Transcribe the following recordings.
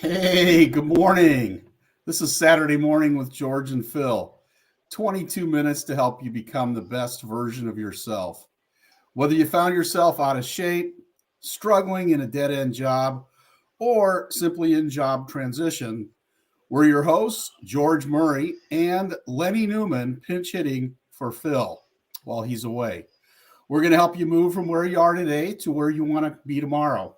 Hey, good morning. This is Saturday Morning with George and Phil. 22 minutes to help you become the best version of yourself. Whether you found yourself out of shape, struggling in a dead end job, or simply in job transition, we're your hosts, George Murray and Lenny Newman, pinch hitting for Phil while he's away. We're going to help you move from where you are today to where you want to be tomorrow.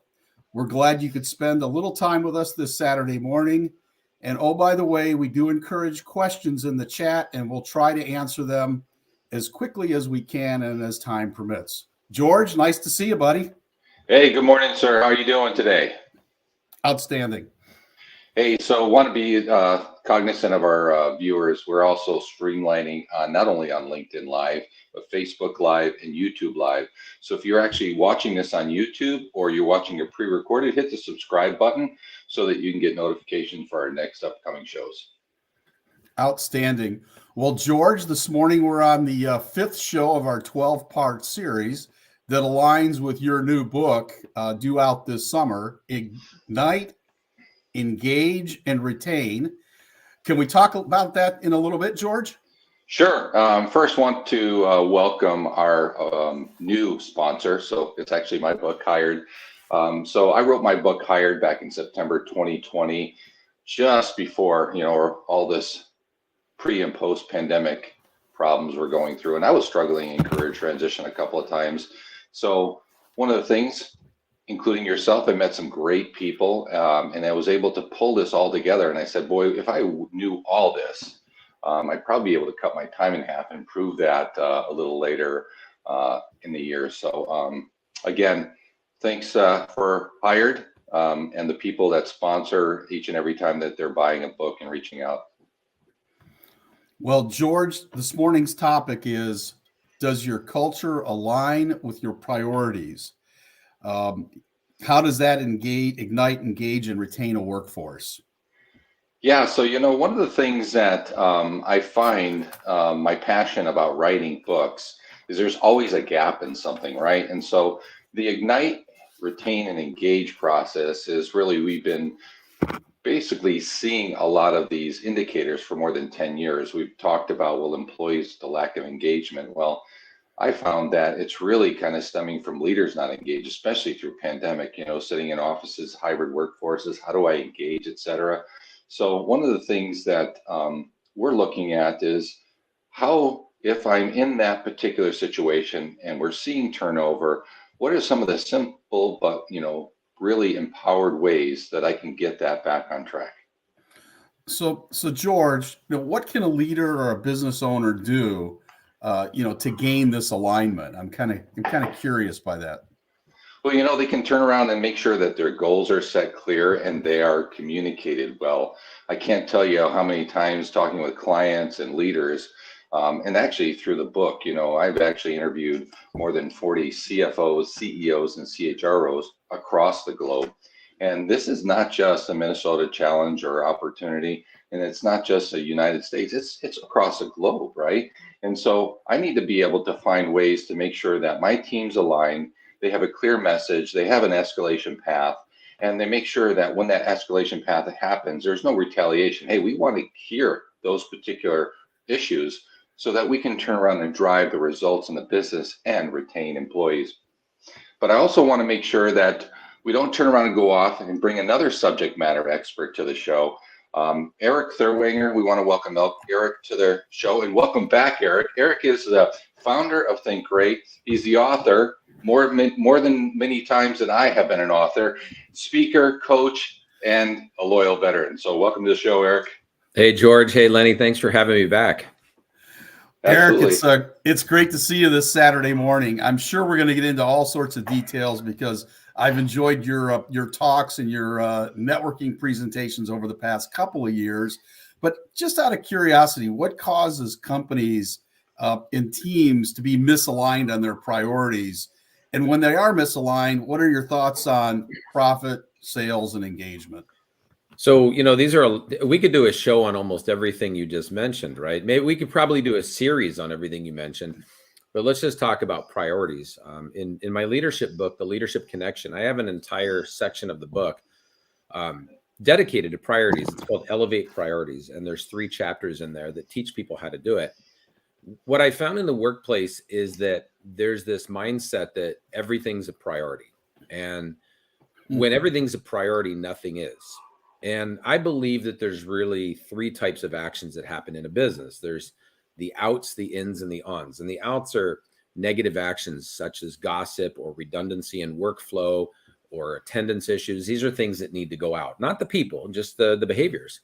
We're glad you could spend a little time with us this Saturday morning. And oh, by the way, we do encourage questions in the chat, and we'll try to answer them as quickly as we can and as time permits. George, nice to see you, buddy. Hey, good morning, sir. How are you doing today? Outstanding. Hey, so want to be cognizant of our viewers. We're also streamlining not only on LinkedIn Live, but Facebook Live and YouTube Live. So if you're actually watching this on YouTube or you're watching it pre-recorded, hit the subscribe button so that you can get notification for our next upcoming shows. Outstanding. Well, George, this morning we're on the fifth show of our 12-part series that aligns with your new book due out this summer, Ignite, Engage, and Retain. Can we talk about that in a little bit, George? Sure. First, want to welcome our new sponsor. So it's actually my book, Hired. So I wrote my book, Hired, back in September 2020, just before, all this pre and post pandemic problems we're going through. And I was struggling in career transition a couple of times. So one of the things, including yourself, I met some great people, and I was able to pull this all together. And I said, boy, if I knew all this, I'd probably be able to cut my time in half and prove that a little later in the year. So again, thanks for Hired and the people that sponsor each and every time that they're buying a book and reaching out. Well, George, this morning's topic is, does your culture align with your priorities? How does that ignite, engage, and retain a workforce? Yeah, so one of the things that I find my passion about writing books is there's always a gap in something, right? And so the Ignite, Retain, and Engage process is really, we've been basically seeing a lot of these indicators for more than 10 years. We've talked about, well, employees, the lack of engagement. Well, I found that it's really kind of stemming from leaders not engaged, especially through pandemic, sitting in offices, hybrid workforces, how do I engage, et cetera. So one of the things that we're looking at is how, if I'm in that particular situation and we're seeing turnover, what are some of the simple but, really empowered ways that I can get that back on track? So George, what can a leader or a business owner do, to gain this alignment? I'm kind of curious by that. Well, they can turn around and make sure that their goals are set clear and they are communicated well. I can't tell you how many times talking with clients and leaders, and actually through the book, I've actually interviewed more than 40 CFOs, CEOs, and CHROs across the globe. And this is not just a Minnesota challenge or opportunity, and it's not just the United States, it's across the globe, right? And so I need to be able to find ways to make sure that my team's aligned, they have a clear message, they have an escalation path, and they make sure that when that escalation path happens, there's no retaliation. Hey, we want to hear those particular issues so that we can turn around and drive the results in the business and retain employees. But I also want to make sure that we don't turn around and go off and bring another subject matter expert to the show. Eric Thurwanger, we want to welcome Eric to the show, and welcome back, Eric. Eric is the founder of Think Great. He's the author, more than many times than I have been an author, speaker, coach, and a loyal veteran. So welcome to the show, Eric. Hey, George. Hey, Lenny. Thanks for having me back. Absolutely. Eric, it's great to see you this Saturday morning. I'm sure we're going to get into all sorts of details because I've enjoyed your talks and your networking presentations over the past couple of years. But just out of curiosity, what causes companies and teams to be misaligned on their priorities? And when they are misaligned, what are your thoughts on profit, sales, and engagement? So, we could do a show on almost everything you just mentioned, right? Maybe we could probably do a series on everything you mentioned, but let's just talk about priorities. In my leadership book, The Leadership Connection, I have an entire section of the book dedicated to priorities. It's called Elevate Priorities. And there's 3 chapters in there that teach people how to do it. What I found in the workplace is that there's this mindset that everything's a priority. And when everything's a priority, nothing is. And I believe that there's really 3 types of actions that happen in a business. There's the outs, the ins, and the ons. And the outs are negative actions such as gossip or redundancy in workflow or attendance issues. These are things that need to go out, not the people, just the behaviors.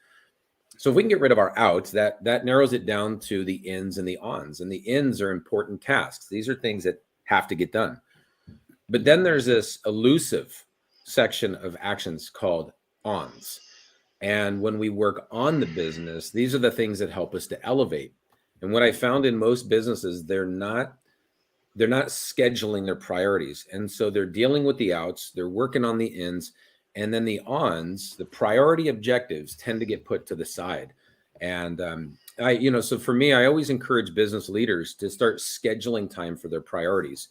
So if we can get rid of our outs, that narrows it down to the ins and the ons. And the ins are important tasks. These are things that have to get done. But then there's this elusive section of actions called ons. And when we work on the business, these are the things that help us to elevate. And what I found in most businesses, they're not scheduling their priorities. And so they're dealing with the outs, they're working on the ins, and then the ons, the priority objectives tend to get put to the side. And so for me, I always encourage business leaders to start scheduling time for their priorities,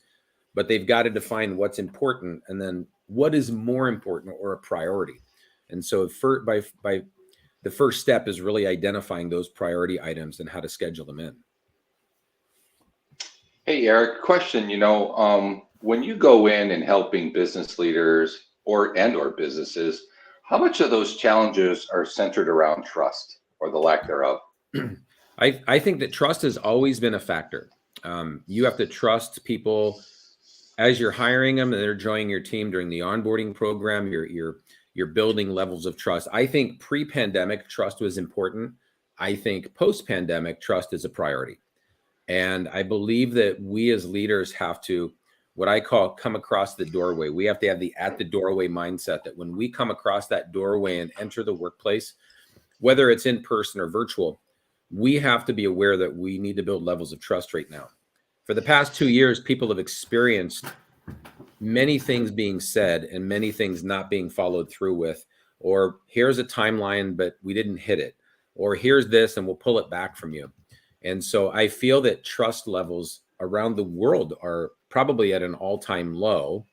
but they've got to define what's important and then what is more important or a priority. And so by the first step is really identifying those priority items and how to schedule them in. Hey, Eric, question, when you go in and helping business leaders or businesses, how much of those challenges are centered around trust or the lack thereof? I think that trust has always been a factor. You have to trust people as you're hiring them and they're joining your team during the onboarding program. You're building levels of trust. I think pre-pandemic trust was important. I think post-pandemic trust is a priority. And I believe that we as leaders have to, what I call, come across the doorway. We have to have the at the doorway mindset that when we come across that doorway and enter the workplace, whether it's in person or virtual, we have to be aware that we need to build levels of trust right now. For the past 2 years, people have experienced many things being said and many things not being followed through with, or here's a timeline, but we didn't hit it, or here's this and we'll pull it back from you. And so I feel that trust levels around the world are probably at an all-time low,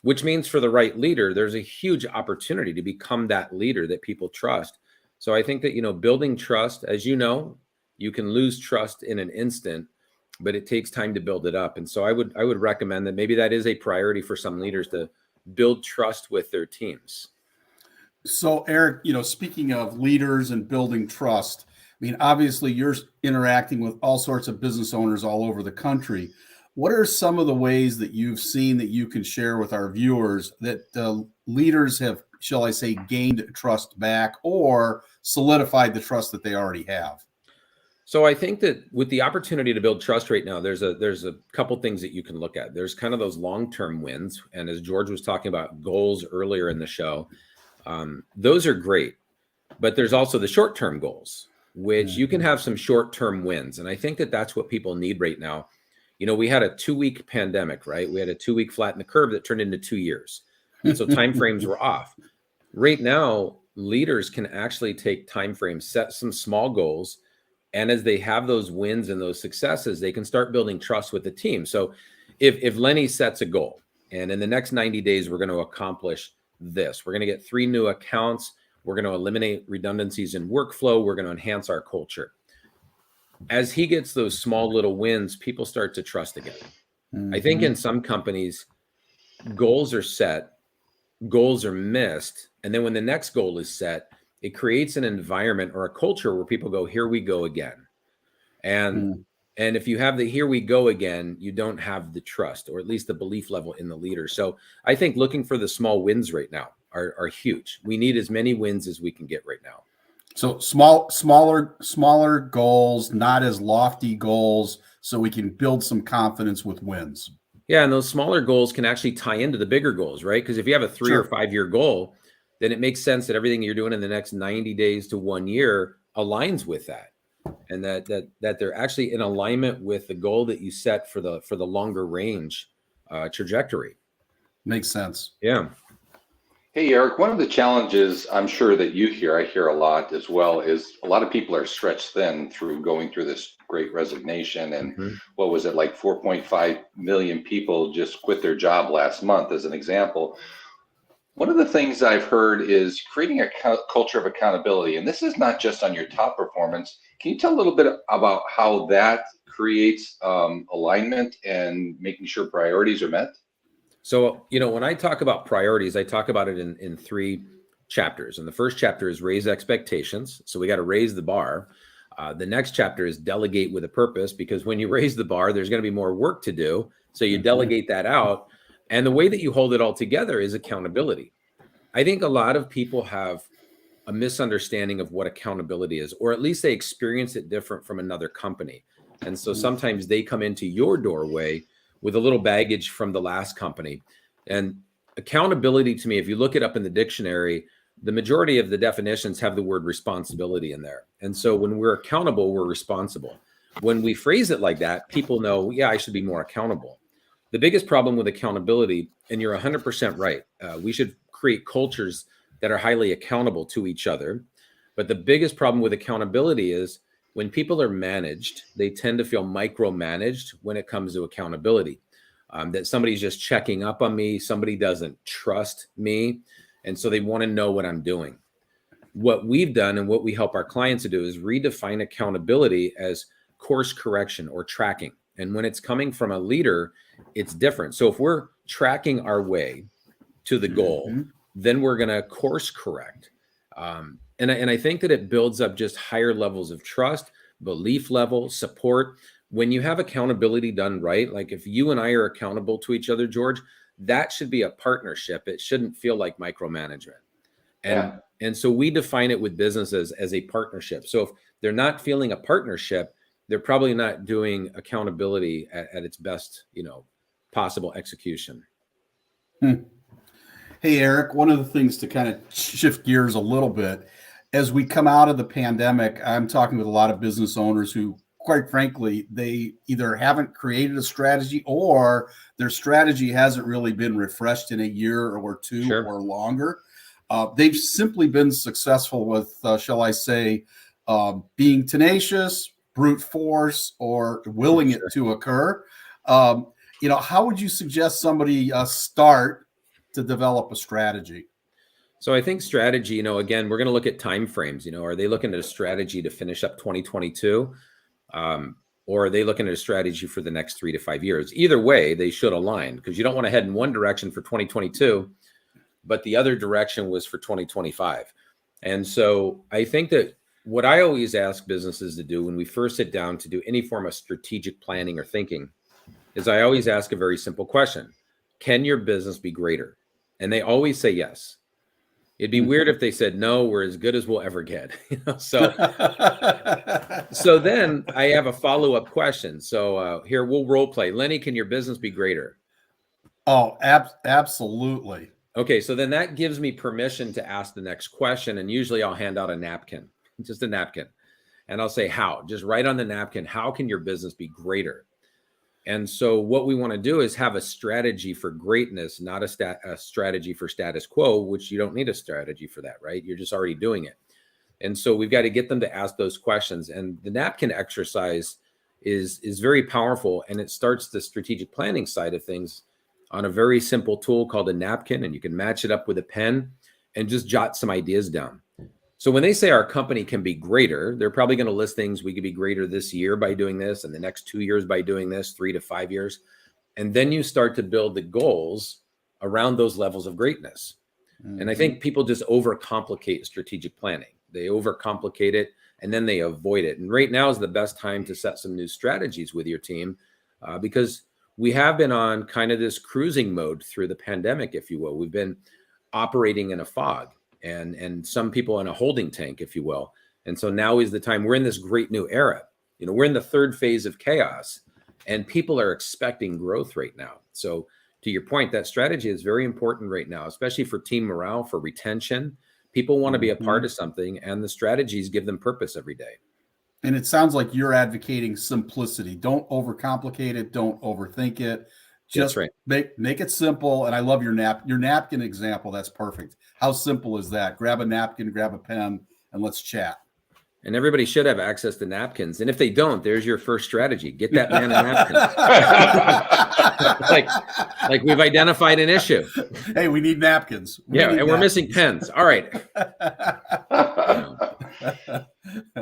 which means for the right leader, there's a huge opportunity to become that leader that people trust. So I think that, building trust, as you know, you can lose trust in an instant, but it takes time to build it up. And so I would recommend that maybe that is a priority for some leaders to build trust with their teams. So Eric, speaking of leaders and building trust, obviously you're interacting with all sorts of business owners all over the country. What are some of the ways that you've seen that you can share with our viewers that leaders have, shall I say, gained trust back or solidified the trust that they already have? So I think that with the opportunity to build trust right now, there's a couple things that you can look at. There's kind of those long-term wins. And as George was talking about goals earlier in the show, those are great. But there's also the short-term goals, which you can have some short-term wins. And I think that that's what people need right now. We had a 2-week pandemic, right? We had a 2-week flatten the curve that turned into 2 years. And so timeframes were off. Right now, leaders can actually take timeframes, set some small goals, and as they have those wins and those successes, they can start building trust with the team. So if Lenny sets a goal, and in the next 90 days, we're going to accomplish this, we're going to get 3 new accounts, we're going to eliminate redundancies in workflow, we're going to enhance our culture. As he gets those small little wins, people start to trust again. I think in some companies, goals are set, goals are missed, and then when the next goal is set, it creates an environment or a culture where people go, here we go again. And if you have the here we go again, you don't have the trust, or at least the belief level in the leader. So I think looking for the small wins right now are huge. We need as many wins as we can get right now. So smaller goals, not as lofty goals, so we can build some confidence with wins. Yeah, and those smaller goals can actually tie into the bigger goals, right? Because if you have a 3 or 5 year goal, then it makes sense that everything you're doing in the next 90 days to 1 year aligns with that. And that they're actually in alignment with the goal that you set for the longer range trajectory. Makes sense. Yeah. Hey, Eric, one of the challenges I'm sure that I hear a lot as well, is a lot of people are stretched thin through going through this great resignation. And what was it, like 4.5 million people just quit their job last month, as an example. One of the things I've heard is creating a culture of accountability. And this is not just on your top performance. Can you tell a little bit about how that creates alignment and making sure priorities are met? So, when I talk about priorities, I talk about it in three chapters. And the first chapter is raise expectations. So we got to raise the bar. The next chapter is delegate with a purpose, because when you raise the bar, there's going to be more work to do. So you delegate that out. And the way that you hold it all together is accountability. I think a lot of people have a misunderstanding of what accountability is, or at least they experience it different from another company. And so sometimes they come into your doorway with a little baggage from the last company. And accountability, to me, if you look it up in the dictionary, the majority of the definitions have the word responsibility in there. And so when we're accountable, we're responsible. When we phrase it like that, people know, yeah, I should be more accountable. The biggest problem with accountability, and you're 100% right, we should create cultures that are highly accountable to each other. But the biggest problem with accountability is when people are managed, they tend to feel micromanaged when it comes to accountability. That somebody's just checking up on me, somebody doesn't trust me, and so they want to know what I'm doing. What we've done and what we help our clients to do is redefine accountability as course correction or tracking. And when it's coming from a leader, it's different. So if we're tracking our way to the goal, then we're going to course correct. And I think that it builds up just higher levels of trust, belief level, support. When you have accountability done right, like if you and I are accountable to each other, George, that should be a partnership. It shouldn't feel like micromanagement. And so we define it with businesses as a partnership. So if they're not feeling a partnership, they're probably not doing accountability at its best, possible execution. Hey, Eric, one of the things to kind of shift gears a little bit, as we come out of the pandemic, I'm talking with a lot of business owners who, quite frankly, they either haven't created a strategy or their strategy hasn't really been refreshed in a year or two or longer. They've simply been successful with, shall I say, being tenacious, brute force, or willing it to occur. How would you suggest somebody start to develop a strategy? So I think strategy, again, we're going to look at time frames. Are they looking at a strategy to finish up 2022? Or are they looking at a strategy for the next 3 to 5 years? Either way, they should align, because you don't want to head in one direction for 2022, but the other direction was for 2025. And so I think that what I always ask businesses to do when we first sit down to do any form of strategic planning or thinking is I always ask a very simple question. Can your business be greater? And they always say yes. It'd be weird if they said, no, we're as good as we'll ever get. So then I have a follow-up question. So here, we'll role play. Lenny, can your business be greater? Oh, absolutely. Okay, so then that gives me permission to ask the next question. And usually I'll hand out a napkin, just a napkin. And I'll say, how? Just write on the napkin, how can your business be greater? And so what we want to do is have a strategy for greatness, not a strategy for status quo, which you don't need a strategy for that, right? You're just already doing it. And so we've got to get them to ask those questions. And the napkin exercise is very powerful. And it starts the strategic planning side of things on a very simple tool called a napkin. And you can match it up with a pen and just jot some ideas down. So when they say our company can be greater, they're probably going to list things. We could be greater this year by doing this, and the next 2 years by doing this, 3 to 5 years. And then you start to build the goals around those levels of greatness. And I think people just overcomplicate strategic planning. They overcomplicate it and then they avoid it. And right now is the best time to set some new strategies with your team because we have been on kind of this cruising mode through the pandemic, if you will. We've been operating in a fog. And some people in a holding tank, if you will. And so now is the time. We're in this great new era. We're in the third phase of chaos, and people are expecting growth right now. So to your point, that strategy is very important right now, especially for team morale, for retention. People want to be a part of something, and the strategies give them purpose every day. And it sounds like you're advocating simplicity. Don't overcomplicate it. Don't overthink it. Just make it simple. And I love your napkin example. That's perfect. How simple is that? Grab a napkin, grab a pen, and let's chat. And everybody should have access to napkins. And if they don't, there's your first strategy. Get that man a napkin. like we've identified an issue. Hey, we need napkins. We're missing pens. All right.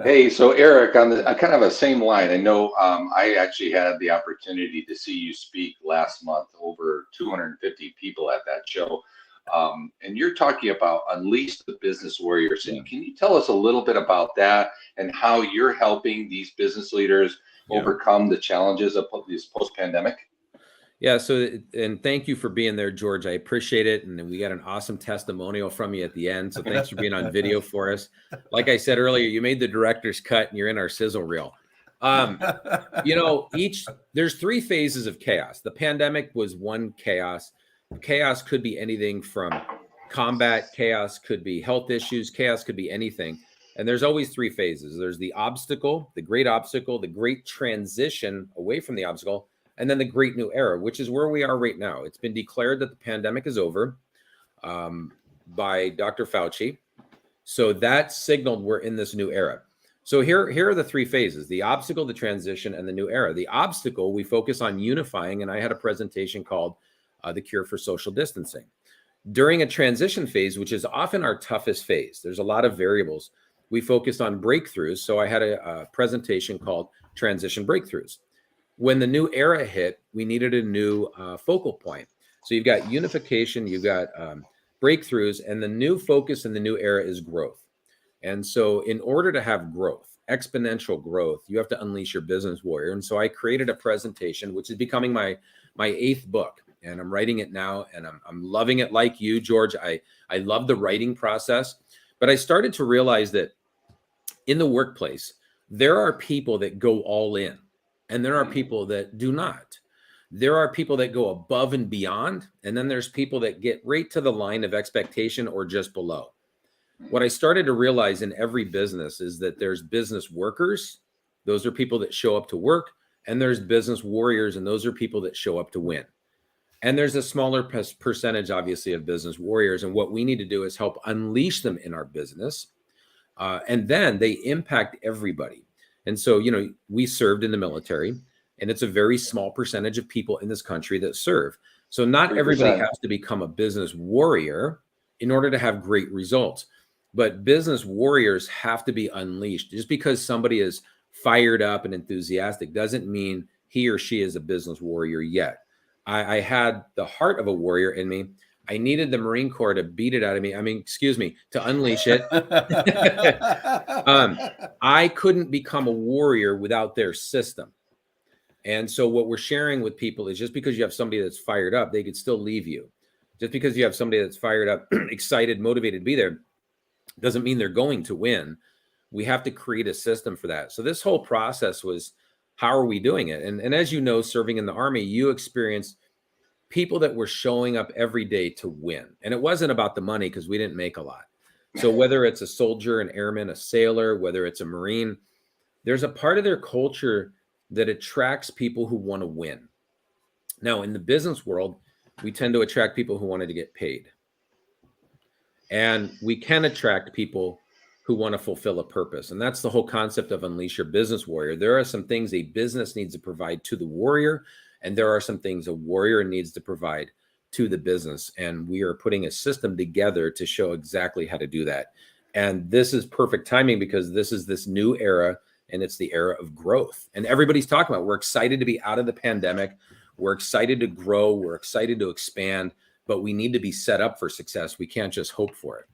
Hey, so Eric, on the kind of a same line, I know I actually had the opportunity to see you speak last month, over 250 people at that show. And you're talking about Unleash the Business Warriors. And can you tell us a little bit about that and how you're helping these business leaders overcome the challenges of this post-pandemic? Yeah. And thank you for being there, George. I appreciate it. And we got an awesome testimonial from you at the end. So thanks for being on video for us. Like I said earlier, you made the director's cut and you're in our sizzle reel. There's 3 phases of chaos. The pandemic was one chaos. Chaos could be anything from combat. Chaos could be health issues. Chaos could be anything. And there's always 3 phases. There's the obstacle, the great transition away from the obstacle, and then the great new era, which is where we are right now. It's been declared that the pandemic is over by Dr. Fauci. So that signaled we're in this new era. So here are the 3 phases: the obstacle, the transition, and the new era. The obstacle, we focus on unifying, and I had a presentation called The Cure for Social Distancing. During a transition phase, which is often our toughest phase, there's a lot of variables. We focused on breakthroughs. So I had a presentation called Transition Breakthroughs. When the new era hit, we needed a new focal point. So you've got unification, you've got breakthroughs, and the new focus in the new era is growth. And so in order to have growth, exponential growth, you have to unleash your business warrior. And so I created a presentation, which is becoming my 8th book. And I'm writing it now, and I'm loving it like you, George. I love the writing process. But I started to realize that in the workplace, there are people that go all in. And there are people that do not. There are people that go above and beyond. And then there's people that get right to the line of expectation or just below. What I started to realize in every business is that there's business workers. Those are people that show up to work. And there's business warriors. And those are people that show up to win. And there's a smaller percentage, obviously, of business warriors. And what we need to do is help unleash them in our business. And then they impact everybody. And so, we served in the military, and it's a very small percentage of people in this country that serve. So not 3%. Everybody has to become a business warrior in order to have great results. But business warriors have to be unleashed. Just because somebody is fired up and enthusiastic doesn't mean he or she is a business warrior yet. I had the heart of a warrior in me. I needed the Marine Corps to beat it out of me. To unleash it. I couldn't become a warrior without their system. And so what we're sharing with people is just because you have somebody that's fired up, they could still leave you. Just because you have somebody that's fired up, excited, motivated to be there, doesn't mean they're going to win. We have to create a system for that. So this whole process was, how are we doing it? And as you know, serving in the Army, you experienced people that were showing up every day to win. And it wasn't about the money, because we didn't make a lot. So whether it's a soldier, an airman, a sailor, whether it's a Marine, there's a part of their culture that attracts people who want to win. Now, in the business world, we tend to attract people who wanted to get paid. And we can attract people who want to fulfill a purpose. And that's the whole concept of Unleash Your Business Warrior. There are some things a business needs to provide to the warrior, and there are some things a warrior needs to provide to the business. And we are putting a system together to show exactly how to do that. And this is perfect timing, because this is this new era, and it's the era of growth. And everybody's talking about, we're excited to be out of the pandemic. We're excited to grow. We're excited to expand, but we need to be set up for success. We can't just hope for it.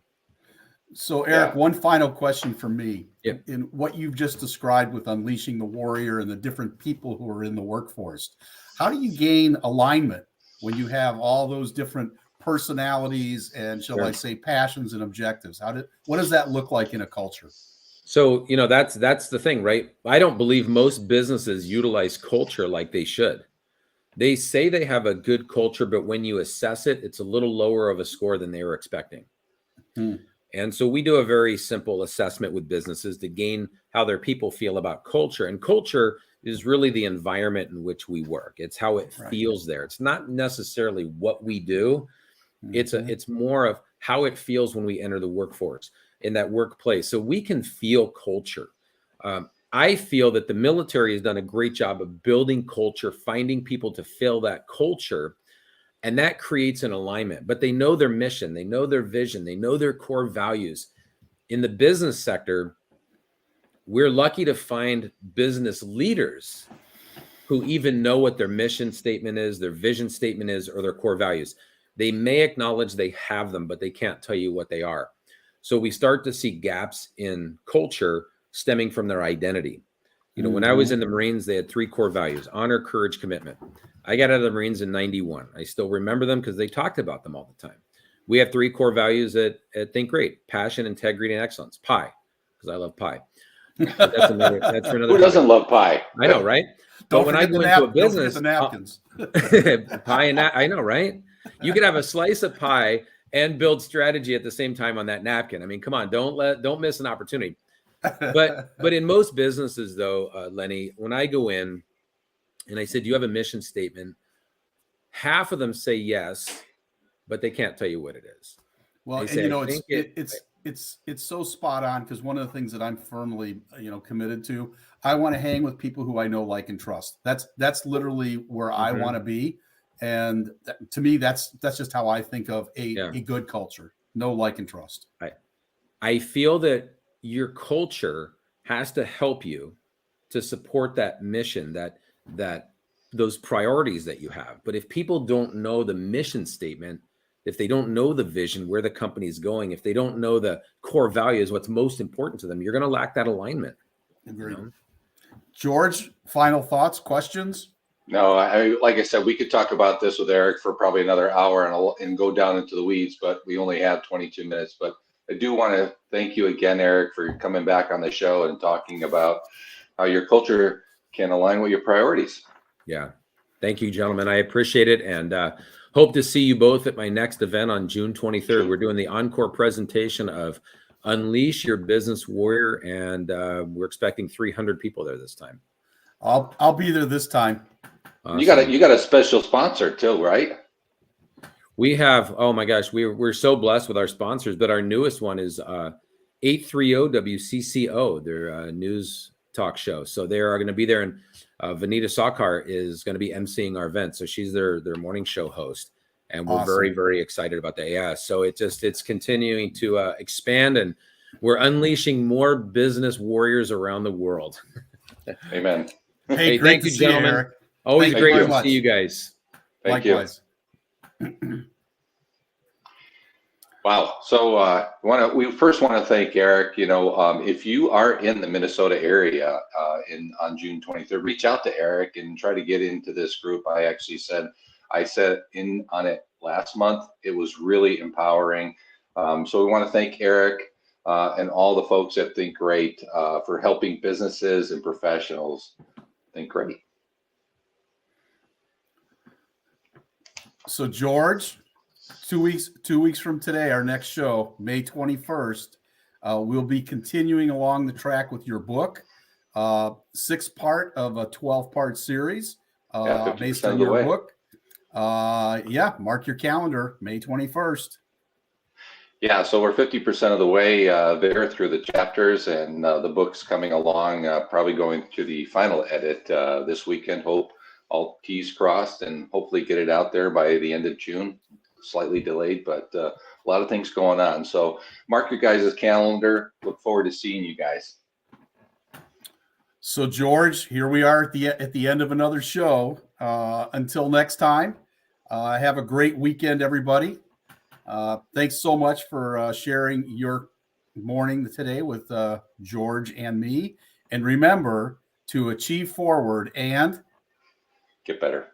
So Eric, one final question for me. Yep. In what you've just described with unleashing the warrior and the different people who are in the workforce, how do you gain alignment when you have all those different personalities and, shall I say, passions and objectives? What does that look like in a culture? So, that's the thing, right? I don't believe most businesses utilize culture like they should. They say they have a good culture, but when you assess it, it's a little lower of a score than they were expecting. And so we do a very simple assessment with businesses to gain how their people feel about culture. And culture is really the environment in which we work. It's how it feels there. It's not necessarily what we do. It's more of how it feels when we enter the workforce, in that workplace. So we can feel culture. I feel that the military has done a great job of building culture, finding people to fill that culture, and that creates an alignment. But they know their mission, they know their vision, they know their core values. In the business sector, we're lucky to find business leaders who even know what their mission statement is, their vision statement is, or their core values. They may acknowledge they have them, but they can't tell you what they are. So we start to see gaps in culture stemming from their identity. You know, when I was in the Marines, they had 3 core values: honor, courage, commitment. I got out of the Marines in 91. I still remember them because they talked about them all the time. We have 3 core values at Think Great: passion, integrity, and excellence. Pie, because I love pie. But that's for another. Who doesn't love pie? I know, right? But when I go into a business, the napkins. Pie and I know, right? You could have a slice of pie and build strategy at the same time on that napkin. I mean, come on, don't miss an opportunity. But in most businesses, though, Lenny, when I go in and I said, "Do you have a mission statement?" half of them say yes, but they can't tell you what it is. Well, and say, you know, it's so spot on, because one of the things that I'm firmly, committed to, I want to hang with people who I know, like, and trust. That's literally where I want to be. And to me, that's just how I think of a good culture. Know, like, and trust. I feel that your culture has to help you to support that mission, that those priorities that you have. But if people don't know the mission statement, if they don't know the vision, where the company is going, if they don't know the core values, what's most important to them, you're going to lack that alignment. Agreed. George, final thoughts, questions? No, like I said, we could talk about this with Eric for probably another hour and go down into the weeds, but we only have 22 minutes. But I do want to thank you again, Eric, for coming back on the show and talking about how your culture can align with your priorities. Yeah. Thank you, gentlemen. I appreciate it. And hope to see you both at my next event on June 23rd. We're doing the encore presentation of Unleash Your Business Warrior, and we're expecting 300 people there this time. I'll be there this time. Awesome. You got a special sponsor too, right? We have, oh my gosh, we're so blessed with our sponsors, but our newest one is 830 WCCO, their news talk show. So they are going to be there, and Vanita Sakar is going to be emceeing our event. So she's their morning show host, and we're very, very excited about that. Yeah. So it's continuing to expand, and we're unleashing more business warriors around the world. Amen. Hey, thank you, gentlemen. Eric. Always great to see you guys. Thank you. Wow. So we first want to thank Eric. If you are in the Minnesota area on June 23rd, reach out to Eric and try to get into this group. I said in on it last month. It was really empowering. So we want to thank Eric and all the folks at Think Great for helping businesses and professionals think great. So George, 2 weeks from today, our next show, May 21st, we'll be continuing along the track with your book, 6-part of a 12-part series based on your book. Mark your calendar, May 21st. Yeah, so we're 50% of the way there through the chapters, and the book's coming along, probably going to the final edit this weekend. Hope all T's crossed, and hopefully get it out there by the end of June. Slightly delayed, but a lot of things going on. So mark your guys' calendar. Look forward to seeing you guys. So George, here we are at the end of another show. Until next time, have a great weekend, everybody. Thanks so much for sharing your morning today with George and me. And remember to achieve forward and get better.